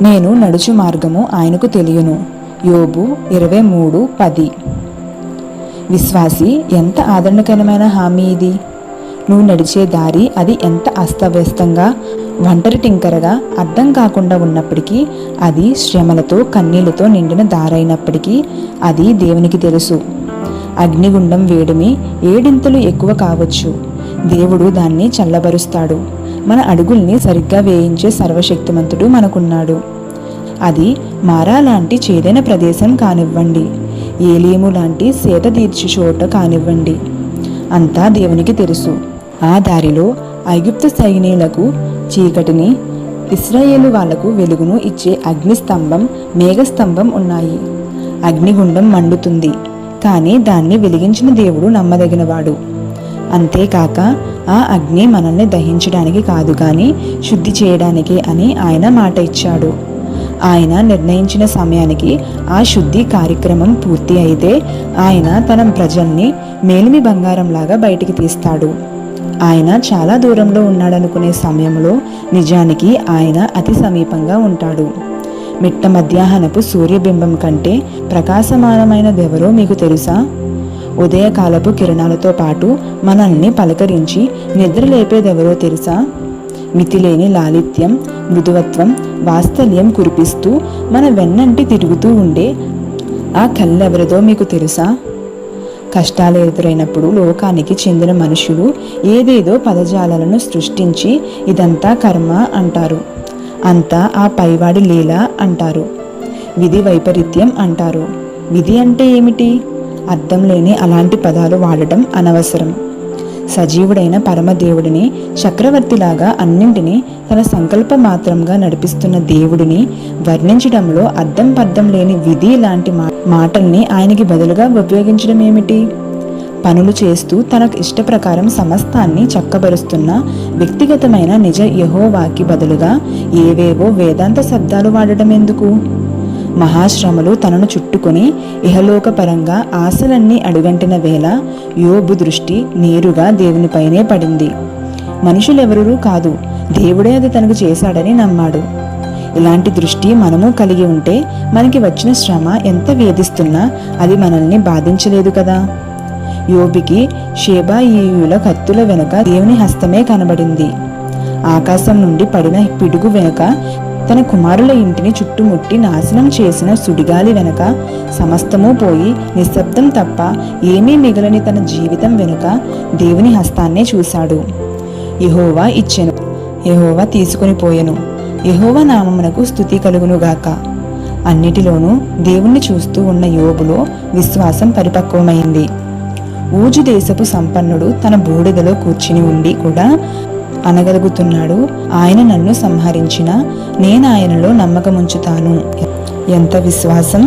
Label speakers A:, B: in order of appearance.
A: నేను నడుచు మార్గము ఆయనకు తెలియను. యోబు 23:10. విశ్వాసి, ఎంత ఆదరణకరమైన హామీ ఇది! నువ్వు నడిచే దారి అది ఎంత అస్తవ్యస్తంగా, ఒంటరి టింకరగా, అర్థం కాకుండా ఉన్నప్పటికీ, అది శ్రమలతో కన్నీళ్లతో నిండిన దారైనప్పటికీ అది దేవునికి తెలుసు. అగ్నిగుండం వేడిమి ఏడింతలు ఎక్కువ కావచ్చు, దేవుడు దాన్ని చల్లబరుస్తాడు. మన అడుగుల్ని సరిగ్గా వేయించే సర్వశక్తిమంతుడు మనకున్నాడు. అది మారా లాంటి చేదైన ప్రదేశం కానివ్వండి, ఏలీము లాంటి సేద తీర్చి చోట కానివ్వండి, అంతా దేవునికి తెలుసు. ఆ దారిలో ఐగుప్తు సైన్యులకు చీకటిని, ఇశ్రాయేలు వాళ్లకు వెలుగును ఇచ్చే అగ్నిస్తంభం, మేఘస్తంభం ఉన్నాయి. అగ్నిగుండం మండుతుంది, కానీ దాన్ని వెలిగించిన దేవుడు నమ్మదగినవాడు. అంతేకాక ఆ అగ్ని మనల్ని దహించడానికి కాదు కానీ శుద్ధి చేయడానికి అని ఆయన మాట ఇచ్చాడు. ఆయన నిర్ణయించిన సమయానికి ఆ శుద్ధి కార్యక్రమం పూర్తి అయితే ఆయన తన ప్రజల్ని మేలిమి బంగారంలాగా బయటికి తీస్తాడు. ఆయన చాలా దూరంలో ఉన్నాడనుకునే సమయంలో నిజానికి ఆయన అతి సమీపంగా ఉంటాడు. మిట్ట మధ్యాహ్నపు సూర్యబింబం కంటే ప్రకాశమానమైనదెవరో మీకు తెలుసా? ఉదయకాలపు కిరణాలతో పాటు మనల్ని పలకరించి నిద్రలేపేదెవరో తెలుసా? మితిలేని లాలిత్యం, మృదువత్వం, వాత్సల్యం కురిపిస్తూ మన వెన్నంటి తిరుగుతూ ఉండే ఆ కళ్ళెవరిదో మీకు తెలుసా? కష్టాలు ఎదురైనప్పుడు లోకానికి చెందిన మనుషులు ఏదేదో పదజాలను సృష్టించి ఇదంతా కర్మ అంటారు, అంతా ఆ పైవాడి లీల అంటారు, విధి వైపరీత్యం అంటారు. విధి అంటే ఏమిటి? అర్థం లేని అలాంటి పదాలు వాడటం అనవసరం. సజీవుడైన పరమదేవుడిని, చక్రవర్తిలాగా అన్నింటినీ తన సంకల్ప మాత్రంగా నడిపిస్తున్న దేవుడిని వర్ణించడంలో అర్థం పర్థం లేని విధి లాంటి మాటల్ని ఆయనకి బదులుగా ఉపయోగించడం ఏమిటి? పనులు చేస్తూ తనకు ఇష్టప్రకారం సమస్తాన్ని చక్కబరుస్తున్న వ్యక్తిగతమైన నిజ యెహోవాకి బదులుగా ఏవేవో వేదాంత శబ్దాలు వాడటం ఎందుకు? మహాశ్రమలు తనను చుట్టుకొని ఇహలోకపరంగా ఆశలన్నీ అడుగంటిన వేళ యోబు దృష్టి నేరుగా దేవునిపైనే పడింది. మనుషులెవరూ కాదు, దేవుడే అది తనకు చేశాడని నమ్మాడు. ఇలాంటి దృష్టి మనము కలిగి ఉంటే మనకి వచ్చిన శ్రమ ఎంత వేధిస్తున్నా అది మనల్ని బాధించలేదు కదా. యోబుకి షేబాయీయుల కత్తుల వెనుక దేవుని హస్తమే కనబడింది. ఆకాశం నుండి పడిన పిడుగు వెనుక, తన కుమారుల ఇంటిని చుట్టుముట్టి నాశనం చేసిన సుడిగాలి వెనుక, సమస్తము పోయి నిశ్శబ్దం తప్ప ఏమీ మిగలని తన జీవితం వెనుక దేవుని హస్తాన్నే చూశాడు. యెహోవా ఇచ్చెను, యెహోవా తీసుకొని పోయెను, యెహోవా నామమునకు స్తుతి కలుగునుగాక. అన్నిటిలోనూ దేవుణ్ణి చూస్తూ ఉన్న యోబులో విశ్వాసం పరిపక్వమైంది. ఊజు దేశపు సంపన్నుడు తన బూడిదలో కూర్చుని ఉండి కూడా అనగలుగుతున్నాడు, ఆయన నన్ను సంహరించినా నేనాయనలో నమ్మకముంచుతాను. ఎంత విశ్వాసం!